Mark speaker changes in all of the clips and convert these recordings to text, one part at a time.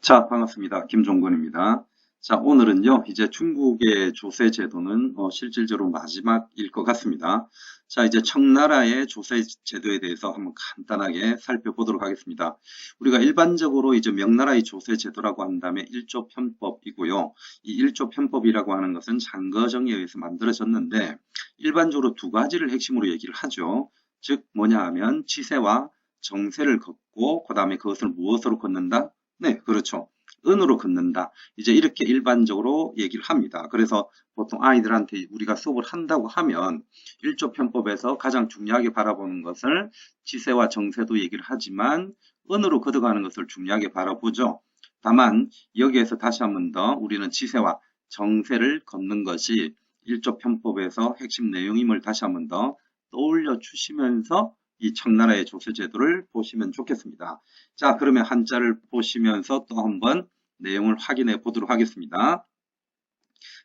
Speaker 1: 자, 반갑습니다. 김종건입니다. 자, 오늘은요, 이제 중국의 조세 제도는 실질적으로 마지막일 것 같습니다. 자, 이제 청나라의 조세 제도에 대해서 한번 간단하게 살펴보도록 하겠습니다. 우리가 일반적으로 이제 명나라의 조세 제도라고 한다면 일조 편법이고요. 이 일조 편법이라고 하는 것은 장거정에 의해서 만들어졌는데, 일반적으로 두 가지를 핵심으로 얘기를 하죠. 즉, 뭐냐 하면 지세와 정세를 걷고, 그 다음에 그것을 무엇으로 걷는다? 네, 그렇죠. 은으로 긋는다. 이제 이렇게 일반적으로 얘기를 합니다. 그래서 보통 아이들한테 우리가 수업을 한다고 하면 일조편법에서 가장 중요하게 바라보는 것을 지세와 정세도 얘기를 하지만 은으로 걷어가는 것을 중요하게 바라보죠. 다만 여기에서 다시 한번 더 우리는 지세와 정세를 걷는 것이 일조편법에서 핵심 내용임을 다시 한번 더 떠올려 주시면서 이 청나라의 조세제도를 보시면 좋겠습니다. 자, 그러면 한자를 보시면서 또 한번 내용을 확인해 보도록 하겠습니다.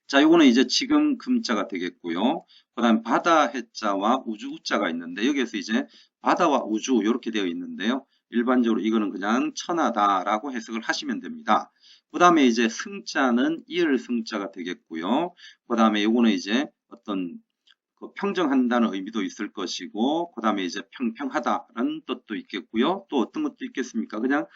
Speaker 1: 자, 요거는 이제 지금 금자가 되겠고요. 그 다음 바다 해자와 우주 우자가 있는데 여기에서 이제 바다와 우주 이렇게 되어 있는데요. 일반적으로 이거는 그냥 천하다라고 해석을 하시면 됩니다. 그 다음에 이제 승자는 이을 승자가 되겠고요. 그 다음에 요거는 이제 어떤 평정한다는 의미도 있을 것이고, 그 다음에 이제 평평하다라는 뜻도 있겠고요. 또 어떤 것도 있겠습니까? 그냥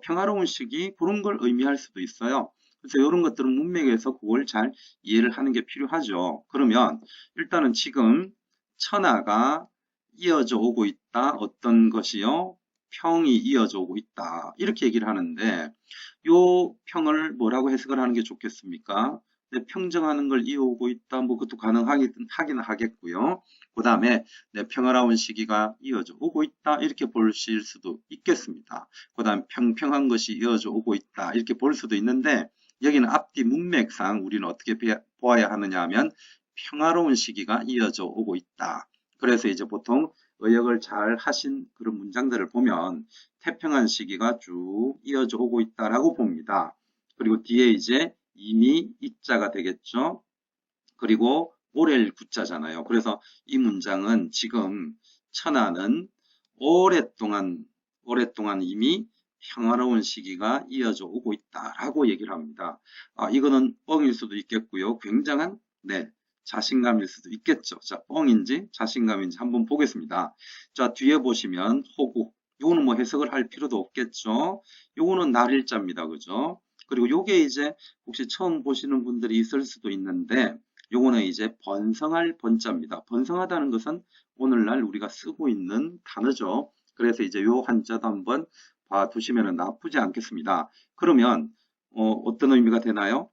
Speaker 1: 평화로운 시기 그런 걸 의미할 수도 있어요. 그래서 이런 것들은 문맥에서 그걸 잘 이해를 하는 게 필요하죠. 그러면 일단은 지금 천하가 이어져 오고 있다. 어떤 것이요? 평이 이어져 오고 있다. 이렇게 얘기를 하는데 요 평을 뭐라고 해석을 하는 게 좋겠습니까? 네, 평정하는 걸 이어오고 있다. 뭐 그것도 하긴 하겠고요. 그 다음에 평화로운 시기가 이어져 오고 있다. 이렇게 보실 수도 있겠습니다. 그 다음 평평한 것이 이어져 오고 있다. 이렇게 볼 수도 있는데 여기는 앞뒤 문맥상 우리는 어떻게 보아야 하느냐 하면 평화로운 시기가 이어져 오고 있다. 그래서 이제 보통 의역을 잘 하신 그런 문장들을 보면 태평한 시기가 쭉 이어져 오고 있다라고 봅니다. 그리고 뒤에 이제 이미 이자가 되겠죠. 그리고 오렐 구자잖아요. 그래서 이 문장은 지금 천하는 오랫동안 이미 평화로운 시기가 이어져 오고 있다라고 얘기를 합니다. 이거는 뻥일 수도 있겠고요. 굉장한 자신감일 수도 있겠죠. 자, 뻥인지 자신감인지 한번 보겠습니다. 자, 뒤에 보시면 호구. 요거는 뭐 해석을 할 필요도 없겠죠. 요거는 날일자입니다. 그죠? 그리고 요게 이제 혹시 처음 보시는 분들이 있을 수도 있는데 요거는 이제 번성할 번자입니다. 번성하다는 것은 오늘날 우리가 쓰고 있는 단어죠. 그래서 이제 요 한자도 한번 봐두시면 나쁘지 않겠습니다. 그러면 어떤 의미가 되나요?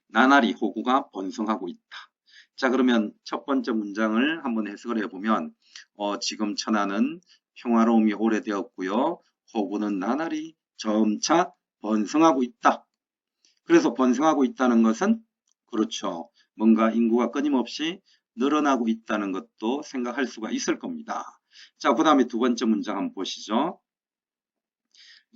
Speaker 1: 나날이 호구가 번성하고 있다. 자, 그러면 첫 번째 문장을 한번 해석을 해보면 지금 천하는 평화로움이 오래되었고요. 호구는 나날이 점차 번성하고 있다. 그래서 번성하고 있다는 것은 그렇죠. 뭔가 인구가 끊임없이 늘어나고 있다는 것도 생각할 수가 있을 겁니다. 자, 그 다음에 두 번째 문장 한번 보시죠.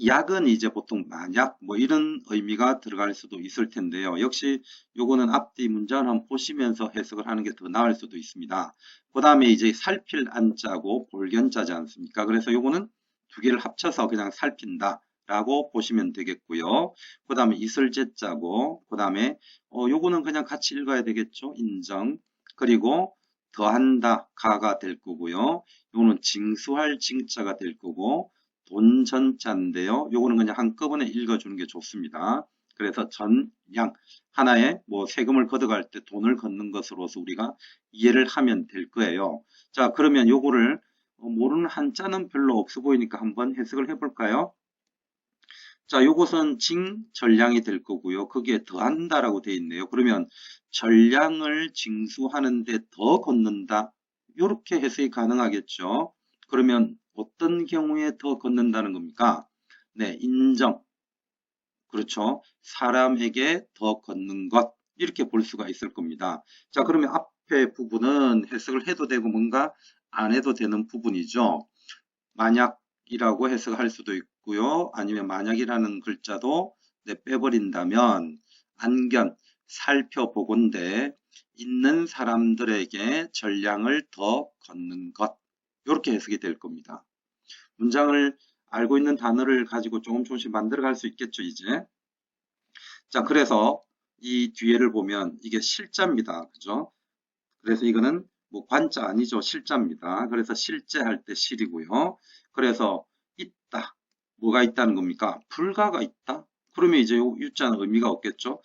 Speaker 1: 약은 이제 보통 만약 뭐 이런 의미가 들어갈 수도 있을 텐데요. 역시 요거는 앞뒤 문장을 한번 보시면서 해석을 하는 게 더 나을 수도 있습니다. 그 다음에 이제 살필 안자고 볼견자지 않습니까? 그래서 요거는 두 개를 합쳐서 그냥 살핀다 라고 보시면 되겠고요. 그 다음에 이슬제자고 그 다음에 요거는 그냥 같이 읽어야 되겠죠. 인정. 그리고 더한다 가가 될 거고요. 요거는 징수할 징자가 될 거고 돈전자인데요. 요거는 그냥 한꺼번에 읽어주는 게 좋습니다. 그래서 전양 하나의 뭐 세금을 걷어갈 때 돈을 걷는 것으로서 우리가 이해를 하면 될 거예요. 자, 그러면 요거를 모르는 한자는 별로 없어 보이니까 한번 해석을 해볼까요? 자, 요것은 징전량이 될 거고요. 거기에 더한다라고 되어 있네요. 그러면 전량을 징수하는데 더 걷는다. 이렇게 해석이 가능하겠죠. 그러면 어떤 경우에 더 걷는다는 겁니까? 네, 인정. 그렇죠. 사람에게 더 걷는 것. 이렇게 볼 수가 있을 겁니다. 자, 그러면 앞에 부분은 해석을 해도 되고 뭔가 안 해도 되는 부분이죠. 만약이라고 해석할 수도 있고요. 아니면 만약이라는 글자도 빼버린다면 안견, 살펴보건대 있는 사람들에게 전량을 더 걷는 것. 이렇게 해석이 될 겁니다. 문장을 알고 있는 단어를 가지고 조금씩 만들어 갈 수 있겠죠, 이제. 자, 그래서 이 뒤에를 보면 이게 실자입니다. 그죠? 그래서 이거는 뭐 관자 아니죠. 실자입니다. 그래서 실제 할 때 실이고요. 그래서 있다. 뭐가 있다는 겁니까? 불가가 있다. 그러면 이제 유자는 의미가 없겠죠.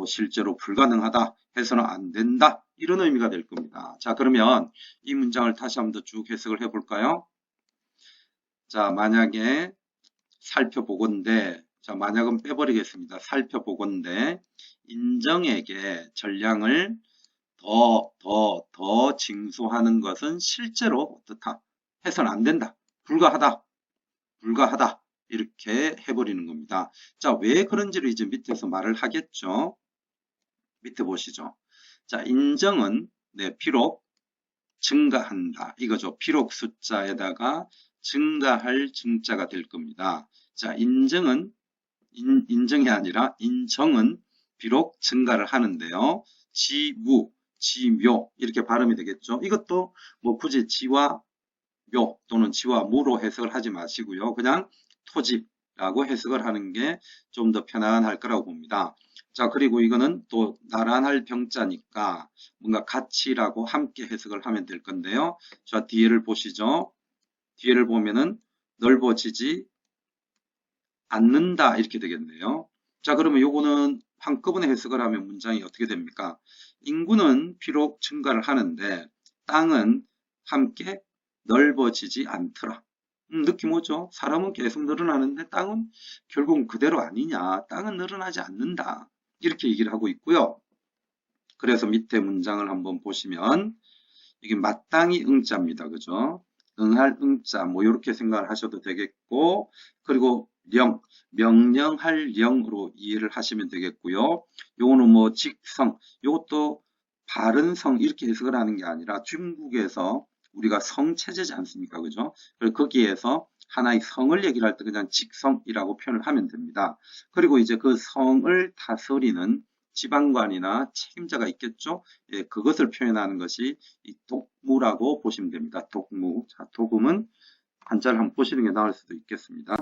Speaker 1: 실제로 불가능하다. 해서는 안 된다. 이런 의미가 될 겁니다. 자, 그러면 이 문장을 다시 한번 더 쭉 해석을 해볼까요? 자, 만약에 살펴보건대, 자, 만약은 빼버리겠습니다. 살펴보건대, 인정에게 전량을 더 징수하는 것은 실제로 어떻다? 해서는 안 된다. 불가하다. 불가하다. 이렇게 해버리는 겁니다. 자, 왜 그런지를 이제 밑에서 말을 하겠죠. 밑에 보시죠. 자, 인정은, 네, 비록 증가한다. 이거죠. 비록 숫자에다가 증가할 증자가 될 겁니다. 자, 인정은, 인정이 아니라 인정은 비록 증가를 하는데요. 지무, 지묘 이렇게 발음이 되겠죠. 이것도 뭐 굳이 지와 묘 또는 지와 무로 해석을 하지 마시고요. 그냥 토집라고 해석을 하는 게 좀 더 편안할 거라고 봅니다. 자, 그리고 이거는 또 나란할 병자니까 뭔가 같이라고 함께 해석을 하면 될 건데요. 자, 뒤에를 보시죠. 뒤에를 보면은 넓어지지 않는다 이렇게 되겠네요. 자, 그러면 요거는 한꺼번에 해석을 하면 문장이 어떻게 됩니까? 인구는 비록 증가를 하는데 땅은 함께 넓어지지 않더라. 느낌 오죠? 사람은 계속 늘어나는데 땅은 결국은 그대로 아니냐. 땅은 늘어나지 않는다. 이렇게 얘기를 하고 있고요. 그래서 밑에 문장을 한번 보시면 이게 마땅히 응자입니다. 그죠? 응할 응자 뭐 이렇게 생각을 하셔도 되겠고 그리고 명령할 령으로 이해를 하시면 되겠고요. 요거는 뭐 직성 요것도 바른 성 이렇게 해석을 하는 게 아니라 중국에서 우리가 성체제지 않습니까? 그죠? 그래서 거기에서 하나의 성을 얘기를 할 때 그냥 직성이라고 표현을 하면 됩니다. 그리고 이제 그 성을 다스리는 지방관이나 책임자가 있겠죠? 예, 그것을 표현하는 것이 이 독무라고 보시면 됩니다. 독무. 자, 독음은 한자를 한번 보시는 게 나을 수도 있겠습니다.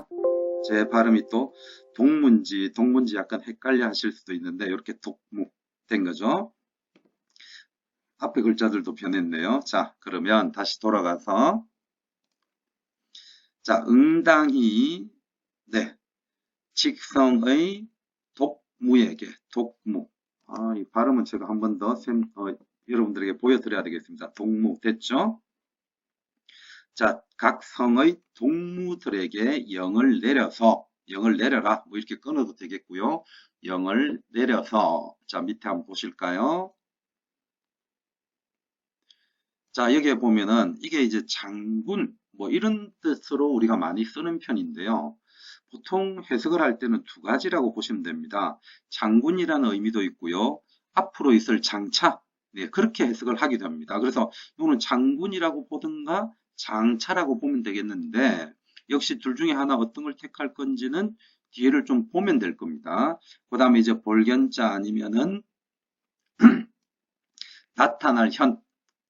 Speaker 1: 제 발음이 또 동문지 약간 헷갈려 하실 수도 있는데 이렇게 독무 된 거죠. 앞에 글자들도 변했네요. 자, 그러면 다시 돌아가서 자, 응당히 네, 직성의 독무에게 독무. 이 발음은 제가 한 번 더 여러분들에게 보여드려야 되겠습니다. 독무 됐죠? 자, 각 성의 동무들에게 영을 내려라. 뭐 이렇게 끊어도 되겠고요. 영을 내려서 자, 밑에 한번 보실까요? 자, 여기에 보면은 이게 이제 장군 뭐 이런 뜻으로 우리가 많이 쓰는 편인데요. 보통 해석을 할 때는 두 가지라고 보시면 됩니다. 장군이라는 의미도 있고요. 앞으로 있을 장차, 네, 그렇게 해석을 하게 됩니다. 그래서 이거는 장군이라고 보든가 장차라고 보면 되겠는데 역시 둘 중에 하나 어떤 걸 택할 건지는 뒤에를 좀 보면 될 겁니다. 그 다음에 이제 볼견자 아니면은 나타날 현,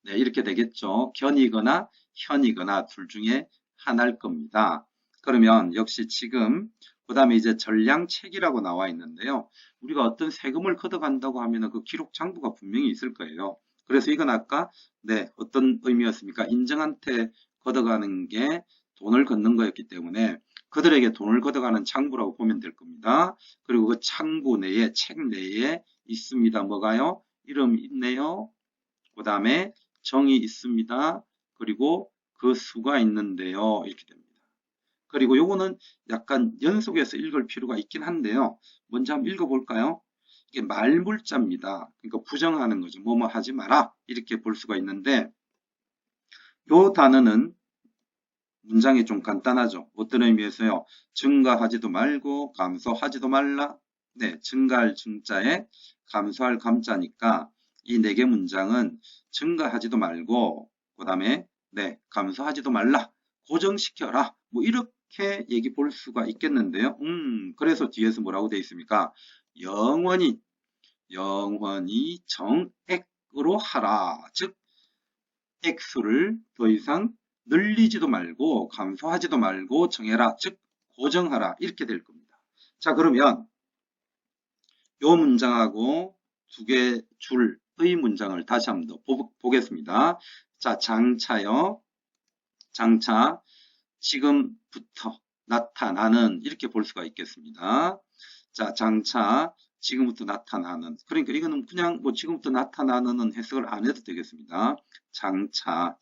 Speaker 1: 네, 이렇게 되겠죠. 견이거나 현이거나 둘 중에 하나일 겁니다. 그러면 역시 지금 그 다음에 이제 전량책이라고 나와 있는데요. 우리가 어떤 세금을 걷어간다고 하면 그 기록 장부가 분명히 있을 거예요. 그래서 이건 아까 네, 어떤 의미였습니까? 인정한테 걷어가는 게 돈을 걷는 거였기 때문에 그들에게 돈을 걷어가는 장부라고 보면 될 겁니다. 그리고 그 장부 내에 책 내에 있습니다. 뭐가요? 이름 있네요. 그 다음에 정이 있습니다. 그리고 그 수가 있는데요. 이렇게 됩니다. 그리고 요거는 약간 연속해서 읽을 필요가 있긴 한데요. 먼저 한번 읽어볼까요? 이게 말물자입니다. 그러니까 부정하는 거죠. 뭐뭐 하지 마라. 이렇게 볼 수가 있는데 요 단어는 문장이 좀 간단하죠. 어떤 의미에서요? 증가하지도 말고 감소하지도 말라. 네, 증가할 증자에 감소할 감자니까 이 네 개 문장은 증가하지도 말고 그 다음에 네, 감소하지도 말라. 고정시켜라. 뭐 이렇게 얘기 볼 수가 있겠는데요. 그래서 뒤에서 뭐라고 되어 있습니까? 영원히 정액으로 하라. 즉 액수를 더 이상 늘리지도 말고 감소하지도 말고 정해라. 즉 고정하라 이렇게 될 겁니다. 자, 그러면 요 문장하고 두 개 줄의 문장을 다시 한번 더 보겠습니다. 자, 장차요. 장차 지금부터 나타나는 이렇게 볼 수가 있겠습니다. 자, 장차 지금부터 나타나는, 그러니까 이거는 그냥 뭐 지금부터 나타나는 해석을 안 해도 되겠습니다. 장차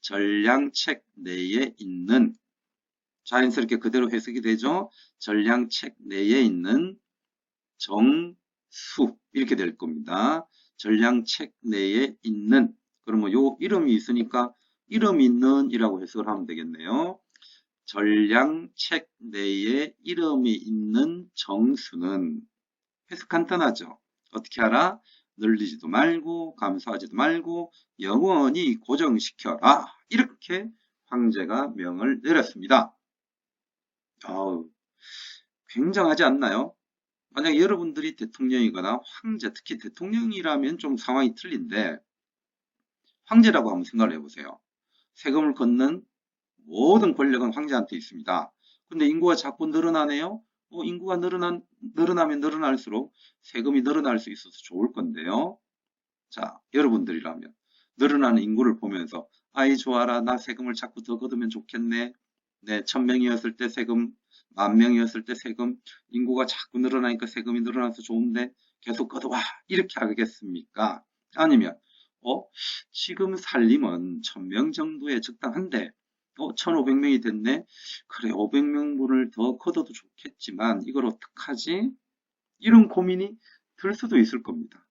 Speaker 1: 전량책 내에 있는, 자연스럽게 그대로 해석이 되죠. 전량책 내에 있는 정수 이렇게 될 겁니다. 전량책 내에 있는, 그러면 요 이름이 있으니까 이름 있는 이라고 해석을 하면 되겠네요. 전량책 내에 이름이 있는 정수는, 해석 간단하죠. 어떻게 하라? 늘리지도 말고 감소하지도 말고 영원히 고정시켜라. 이렇게 황제가 명을 내렸습니다. 굉장하지 않나요? 만약 여러분들이 대통령이거나 황제, 특히 대통령이라면 좀 상황이 틀린데 황제라고 한번 생각을 해보세요. 세금을 걷는 모든 권력은 황제한테 있습니다. 근데 인구가 자꾸 늘어나네요. 인구가 늘어나면 늘어날수록 세금이 늘어날 수 있어서 좋을 건데요. 자, 여러분들이라면 늘어나는 인구를 보면서 아이 좋아라, 나 세금을 자꾸 더 걷으면 좋겠네. 네, 1000명이었을 때 세금, 10,000명이었을 때 세금, 인구가 자꾸 늘어나니까 세금이 늘어나서 좋은데 계속 걷어와, 이렇게 하겠습니까? 아니면 지금 살림은 1000명 정도에 적당한데 1500명이 됐네. 그래, 500명분을 더 걷어도 좋겠지만 이걸 어떡하지? 이런 고민이 들 수도 있을 겁니다.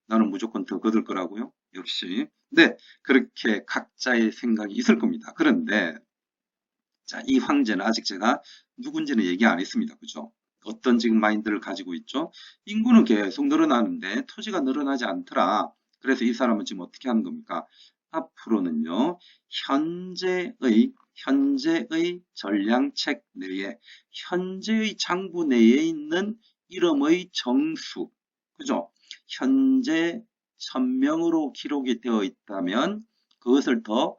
Speaker 1: 나는 무조건 더 걷을 거라고요? 역시. 네, 그렇게 각자의 생각이 있을 겁니다. 그런데 자, 이 황제는 아직 제가 누군지는 얘기 안 했습니다. 그죠? 어떤 지금 마인드를 가지고 있죠? 인구는 계속 늘어나는데 토지가 늘어나지 않더라. 그래서 이 사람은 지금 어떻게 하는 겁니까? 앞으로는요, 현재의 전량책 내에, 현재의 장부 내에 있는 이름의 정수, 그죠? 현재 1000명으로 기록이 되어 있다면 그것을 더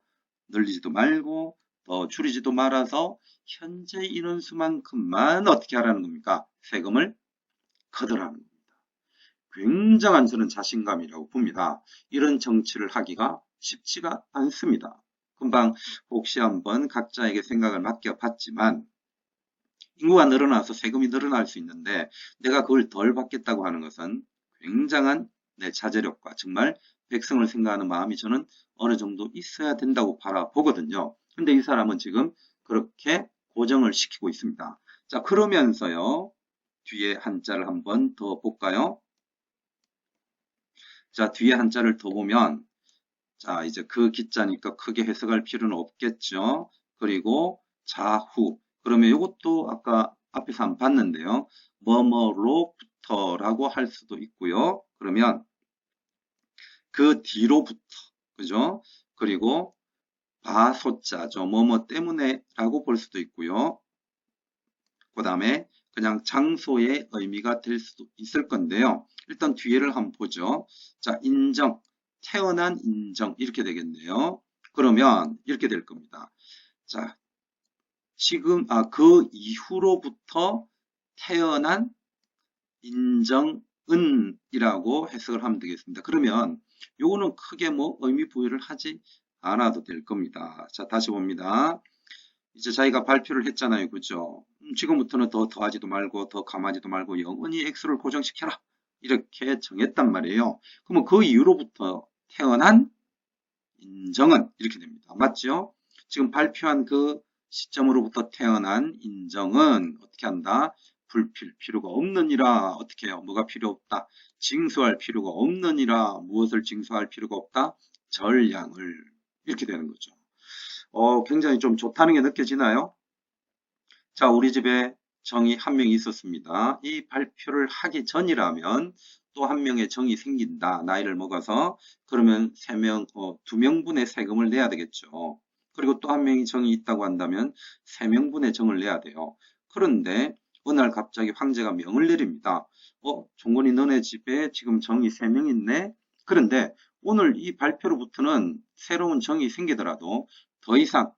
Speaker 1: 늘리지도 말고 더 줄이지도 말아서 현재 인원수만큼만 어떻게 하라는 겁니까? 세금을 걷으라는 겁니다. 굉장한 저는 자신감이라고 봅니다. 이런 정치를 하기가 쉽지가 않습니다. 금방 혹시 한번 각자에게 생각을 맡겨봤지만 인구가 늘어나서 세금이 늘어날 수 있는데 내가 그걸 덜 받겠다고 하는 것은 굉장한 내 자제력과 정말 백성을 생각하는 마음이 저는 어느 정도 있어야 된다고 바라보거든요. 근데 이 사람은 지금 그렇게 고정을 시키고 있습니다. 자, 그러면서요, 뒤에 한자를 한번 더 볼까요? 자, 뒤에 한자를 더 보면, 자, 이제 그 기자니까 크게 해석할 필요는 없겠죠. 그리고 자후. 그러면 이것도 아까 앞에서 한번 봤는데요. 뭐뭐로부터라고 할 수도 있고요. 그러면 그 뒤로부터, 그죠? 그리고 바소자죠. 뭐뭐 때문에 라고 볼 수도 있고요. 그 다음에 그냥 장소의 의미가 될 수도 있을 건데요. 일단 뒤에를 한번 보죠. 자, 인정, 태어난 인정 이렇게 되겠네요. 그러면 이렇게 될 겁니다. 자, 지금 그 이후로부터 태어난 인정은이라고 해석을 하면 되겠습니다. 그러면 요거는 크게 뭐 의미 부여를 하지 않아도 될 겁니다. 자, 다시 봅니다. 이제 자기가 발표를 했잖아요. 그죠? 지금부터는 더 더하지도 말고 더 감하지도 말고 영원히 X를 고정시켜라. 이렇게 정했단 말이에요. 그러면 그 이후로부터 태어난 인정은 이렇게 됩니다. 맞죠? 지금 발표한 그 시점으로부터 태어난 인정은 어떻게 한다? 불필 필요가 없느니라. 어떻게 해요? 뭐가 필요 없다? 징수할 필요가 없느니라. 무엇을 징수할 필요가 없다? 전량을. 이렇게 되는 거죠. 굉장히 좀 좋다는 게 느껴지나요? 자, 우리 집에 정이 한 명이 있었습니다. 이 발표를 하기 전이라면 또 한 명의 정이 생긴다. 나이를 먹어서. 그러면 2명분의 세금을 내야 되겠죠. 그리고 또 한 명이 정이 있다고 한다면 3명분의 정을 내야 돼요. 그런데 어느 날 갑자기 황제가 명을 내립니다. 종건이 너네 집에 지금 정이 3명 있네? 그런데 오늘 이 발표로부터는 새로운 정이 생기더라도 더 이상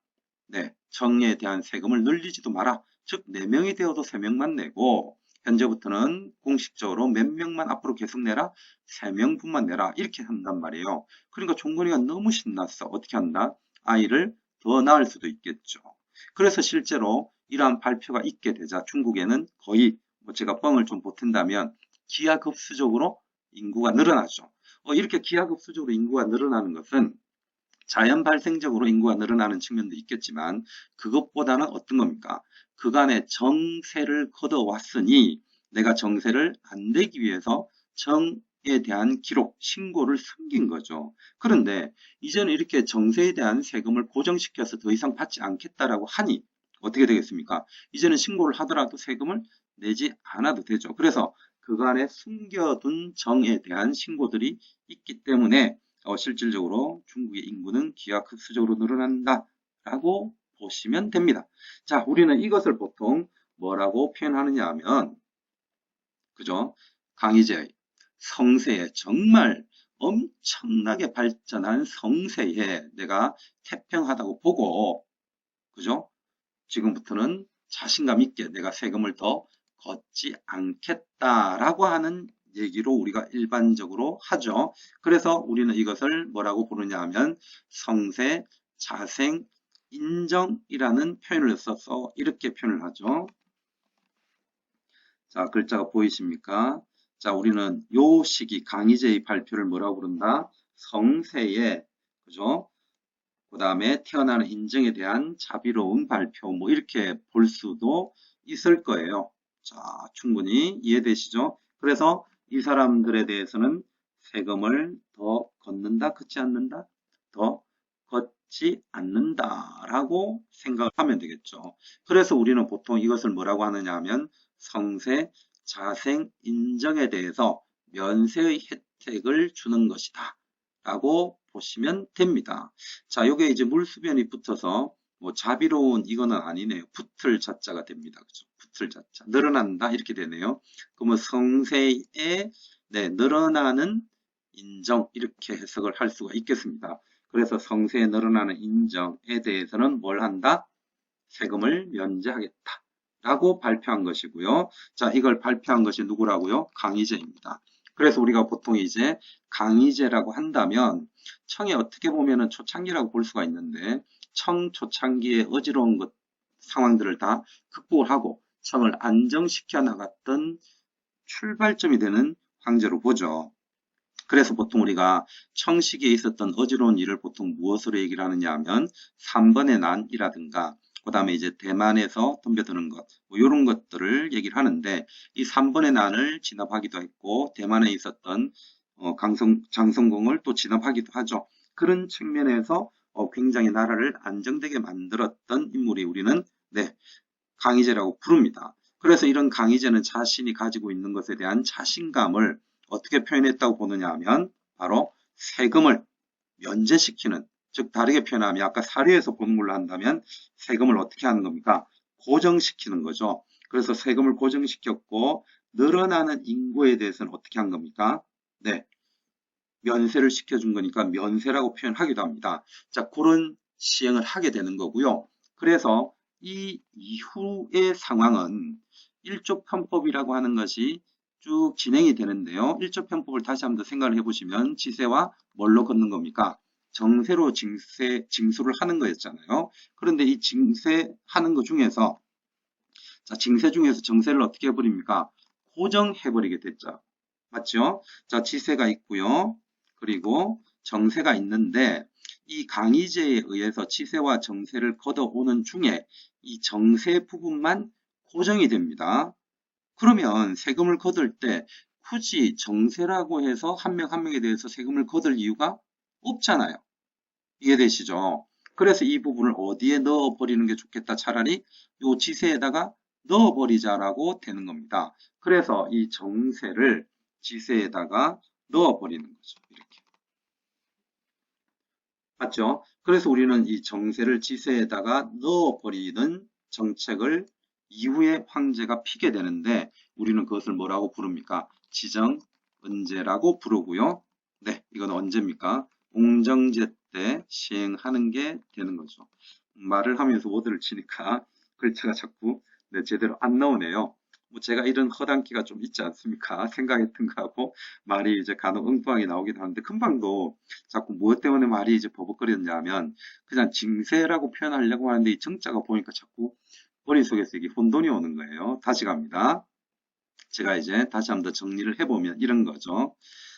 Speaker 1: 네, 정에 대한 세금을 늘리지도 마라. 즉 4명이 되어도 3명만 내고 현재부터는 공식적으로 몇 명만 앞으로 계속 내라? 3명분만 내라. 이렇게 한단 말이에요. 그러니까 종건이가 너무 신났어. 어떻게 한다? 아이를 더 낳을 수도 있겠죠. 그래서 실제로 이러한 발표가 있게 되자 중국에는 거의 제가 뻥을 좀 보탠다면 기하급수적으로 인구가 늘어나죠. 이렇게 기하급수적으로 인구가 늘어나는 것은 자연 발생적으로 인구가 늘어나는 측면도 있겠지만 그것보다는 어떤 겁니까? 그간의 정세를 거둬왔으니 내가 정세를 안 내기 위해서 정에 대한 기록, 신고를 숨긴 거죠. 그런데 이제는 이렇게 정세에 대한 세금을 고정시켜서 더 이상 받지 않겠다라고 하니 어떻게 되겠습니까? 이제는 신고를 하더라도 세금을 내지 않아도 되죠. 그래서 그간에 숨겨둔 정에 대한 신고들이 있기 때문에 실질적으로 중국의 인구는 기하급수적으로 늘어난다라고 보시면 됩니다. 자, 우리는 이것을 보통 뭐라고 표현하느냐 하면, 그죠? 강희제의 성세에 정말 엄청나게 발전한 성세에 내가 태평하다고 보고, 그죠? 지금부터는 자신감 있게 내가 세금을 더 걷지 않겠다라고 하는 얘기로 우리가 일반적으로 하죠. 그래서 우리는 이것을 뭐라고 부르냐 하면 성세, 자생, 인정이라는 표현을 써서 이렇게 표현을 하죠. 자, 글자가 보이십니까? 자, 우리는 요 시기 강희제의 발표를 뭐라고 부른다? 성세에, 그죠? 그 다음에 태어나는 인정에 대한 자비로운 발표, 뭐 이렇게 볼 수도 있을 거예요. 자, 충분히 이해되시죠? 그래서 이 사람들에 대해서는 세금을 더 걷는다, 걷지 않는다? 더 걷지 않는다라고 생각을 하면 되겠죠. 그래서 우리는 보통 이것을 뭐라고 하느냐 하면 성세, 자생, 인정에 대해서 면세의 혜택을 주는 것이다 라고 보시면 됩니다. 자, 요게 이제 물수변이 붙어서 뭐 자비로운 이거는 아니네요. 붙을 자자가 됩니다. 그죠? 붙을 자자. 늘어난다 이렇게 되네요. 그러면 성세의 네, 늘어나는 인정 이렇게 해석을 할 수가 있겠습니다. 그래서 성세에 늘어나는 인정에 대해서는 뭘 한다? 세금을 면제하겠다. 라고 발표한 것이고요. 자, 이걸 발표한 것이 누구라고요? 강희제입니다. 그래서 우리가 보통 이제 강희제라고 한다면 청에 어떻게 보면은 초창기라고 볼 수가 있는데 청 초창기의 어지러운 상황들을 다 극복을 하고 청을 안정시켜 나갔던 출발점이 되는 황제로 보죠. 그래서 보통 우리가 청시기에 있었던 어지러운 일을 보통 무엇으로 얘기를 하느냐 하면 3번의 난이라든가 그 다음에 이제 대만에서 덤벼드는 것, 뭐 이런 것들을 얘기를 하는데 이 3번의 난을 진압하기도 했고 대만에 있었던 장성공을 또 진압하기도 하죠. 그런 측면에서 굉장히 나라를 안정되게 만들었던 인물이 우리는 네, 강희제라고 부릅니다. 그래서 이런 강희제는 자신이 가지고 있는 것에 대한 자신감을 어떻게 표현했다고 보느냐 하면 바로 세금을 면제시키는, 즉 다르게 표현하면 아까 사료에서 보는 걸로 한다면 세금을 어떻게 하는 겁니까? 고정시키는 거죠. 그래서 세금을 고정시켰고 늘어나는 인구에 대해서는 어떻게 한 겁니까? 네, 면세를 시켜준 거니까 면세라고 표현하기도 합니다. 자, 그런 시행을 하게 되는 거고요. 그래서 이 이후의 상황은 일조편법이라고 하는 것이 쭉 진행이 되는데요. 일조편법을 다시 한번 생각을 해보시면 지세와 뭘로 걷는 겁니까? 정세로 징수를 하는 거였잖아요. 그런데 이 징세하는 것 중에서 자, 징세 중에서 정세를 어떻게 해버립니까? 고정해버리게 됐죠. 맞죠? 자, 지세가 있고요. 그리고 정세가 있는데 이 강희제에 의해서 지세와 정세를 걷어오는 중에 이 정세 부분만 고정이 됩니다. 그러면 세금을 걷을 때 굳이 정세라고 해서 한 명 한 명에 대해서 세금을 걷을 이유가 없잖아요. 이해되시죠? 그래서 이 부분을 어디에 넣어버리는 게 좋겠다. 차라리 이 지세에다가 넣어버리자라고 되는 겁니다. 그래서 이 정세를 지세에다가 넣어버리는 거죠. 이렇게. 맞죠? 그래서 우리는 이 정세를 지세에다가 넣어버리는 정책을 이후에 황제가 피게 되는데 우리는 그것을 뭐라고 부릅니까? 지정은제라고 부르고요. 네, 이건 언제입니까? 공정제 때 시행하는 게 되는 거죠. 말을 하면서 워드를 치니까 글자가 자꾸 네, 제대로 안 나오네요. 뭐 제가 이런 허당기가 좀 있지 않습니까? 생각했던 거하고 말이 이제 간혹 엉뚱하게 나오기도 하는데 금방도 자꾸 무엇 때문에 말이 이제 버벅거렸냐면 그냥 징세라고 표현하려고 하는데 이 정자가 보니까 자꾸 머릿속에서 이게 혼돈이 오는 거예요. 다시 갑니다. 제가 이제 다시 한번 더 정리를 해보면 이런 거죠.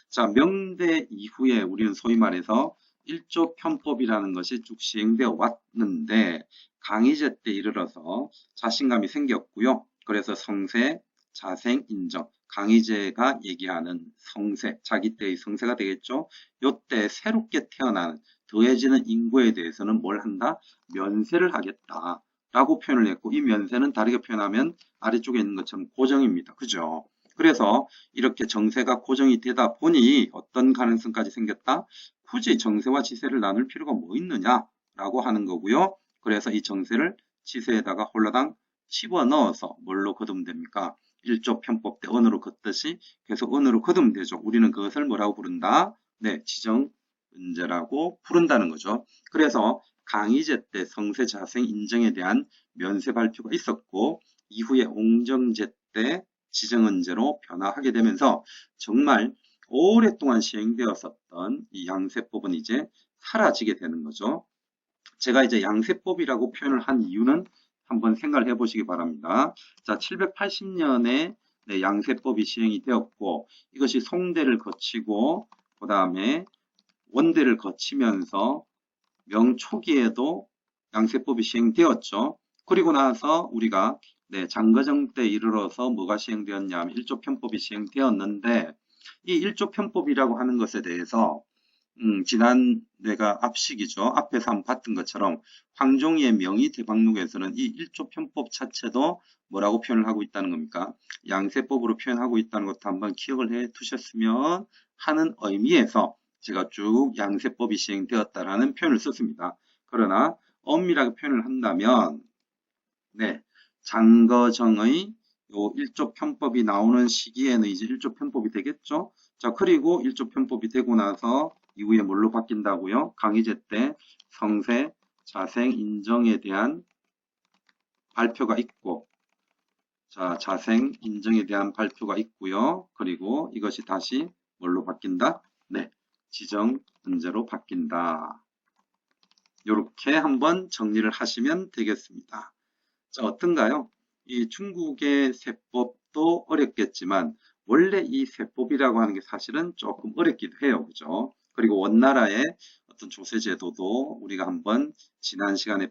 Speaker 1: 자, 명대 이후에 우리는 소위 말해서 일조 편법이라는 것이 쭉 시행되어 왔는데 강희제 때 이르러서 자신감이 생겼고요. 그래서 성세, 자생, 인정. 강희제가 얘기하는 성세, 자기 때의 성세가 되겠죠. 요때 새롭게 태어나는 더해지는 인구에 대해서는 뭘 한다? 면세를 하겠다. 라고 표현을 했고 이 면세는 다르게 표현하면 아래쪽에 있는 것처럼 고정입니다. 그죠? 그래서 이렇게 정세가 고정이 되다 보니 어떤 가능성까지 생겼다? 굳이 정세와 지세를 나눌 필요가 뭐 있느냐라고 하는 거고요. 그래서 이 정세를 지세에다가 홀라당 집어넣어서 뭘로 거두면 됩니까? 일조 편법 때 언어로 걷듯이 계속 언어로 거두면 되죠. 우리는 그것을 뭐라고 부른다? 네, 지정은제라고 부른다는 거죠. 그래서 강희제 때 성세, 자생, 인정에 대한 면세 발표가 있었고 이후에 옹정제 때 지정은제로 변화하게 되면서 정말 오랫동안 시행되었었던 이 양세법은 이제 사라지게 되는 거죠. 제가 이제 양세법이라고 표현을 한 이유는 한번 생각을 해보시기 바랍니다. 자, 780년에 네, 양세법이 시행이 되었고 이것이 송대를 거치고 그 다음에 원대를 거치면서 명초기에도 양세법이 시행되었죠. 그리고 나서 우리가 네, 장거정 때 이르러서 뭐가 시행되었냐면 일조편법이 시행되었는데 이 일조편법이라고 하는 것에 대해서 지난 내가 앞식이죠. 앞에서 한번 봤던 것처럼 황종이의 명의 대박록에서는 이 일조편법 자체도 뭐라고 표현을 하고 있다는 겁니까? 양세법으로 표현하고 있다는 것도 한번 기억을 해 두셨으면 하는 의미에서 제가 쭉 양세법이 시행되었다라는 표현을 썼습니다. 그러나 엄밀하게 표현을 한다면 네, 장거정의 요 일조편법이 나오는 시기에는 이제 일조편법이 되겠죠. 자, 그리고 일조편법이 되고 나서 이후에 뭘로 바뀐다고요? 강희제 때 성세, 자생, 인정에 대한 발표가 있고 자, 자생, 인정에 대한 발표가 있고요. 그리고 이것이 다시 뭘로 바뀐다? 네, 지정은제로 바뀐다. 이렇게 한번 정리를 하시면 되겠습니다. 자, 어떤가요? 이 중국의 세법도 어렵겠지만 원래 이 세법이라고 하는 게 사실은 조금 어렵기도 해요. 그죠? 그리고 원나라의 어떤 조세제도도 우리가 한번 지난 시간에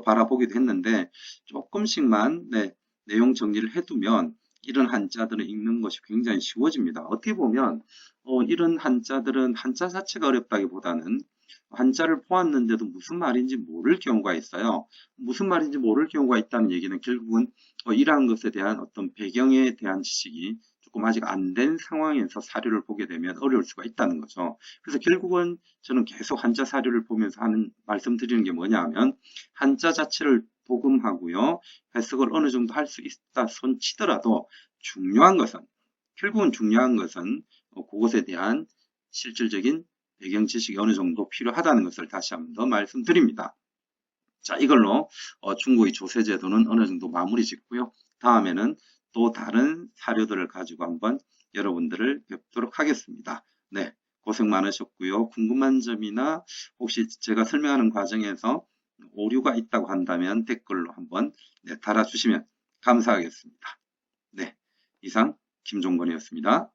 Speaker 1: 바라보기도 했는데 조금씩만 네, 내용 정리를 해두면 이런 한자들을 읽는 것이 굉장히 쉬워집니다. 어떻게 보면 이런 한자들은 한자 자체가 어렵다기보다는 한자를 보았는데도 무슨 말인지 모를 경우가 있어요. 무슨 말인지 모를 경우가 있다는 얘기는 결국은 이러한 것에 대한 어떤 배경에 대한 지식이 조금 아직 안 된 상황에서 사료를 보게 되면 어려울 수가 있다는 거죠. 그래서 결국은 저는 계속 한자 사료를 보면서 말씀드리는 게 뭐냐 하면 한자 자체를 복음하고요. 해석을 어느 정도 할 수 있다 손치더라도 결국은 중요한 것은 그것에 대한 실질적인 배경 지식이 어느 정도 필요하다는 것을 다시 한번 더 말씀드립니다. 자, 이걸로 중국의 조세제도는 어느 정도 마무리 짓고요. 다음에는 또 다른 사료들을 가지고 한번 여러분들을 뵙도록 하겠습니다. 네, 고생 많으셨고요. 궁금한 점이나 혹시 제가 설명하는 과정에서 오류가 있다고 한다면 댓글로 한번 달아주시면 감사하겠습니다. 네, 이상 김종건이었습니다.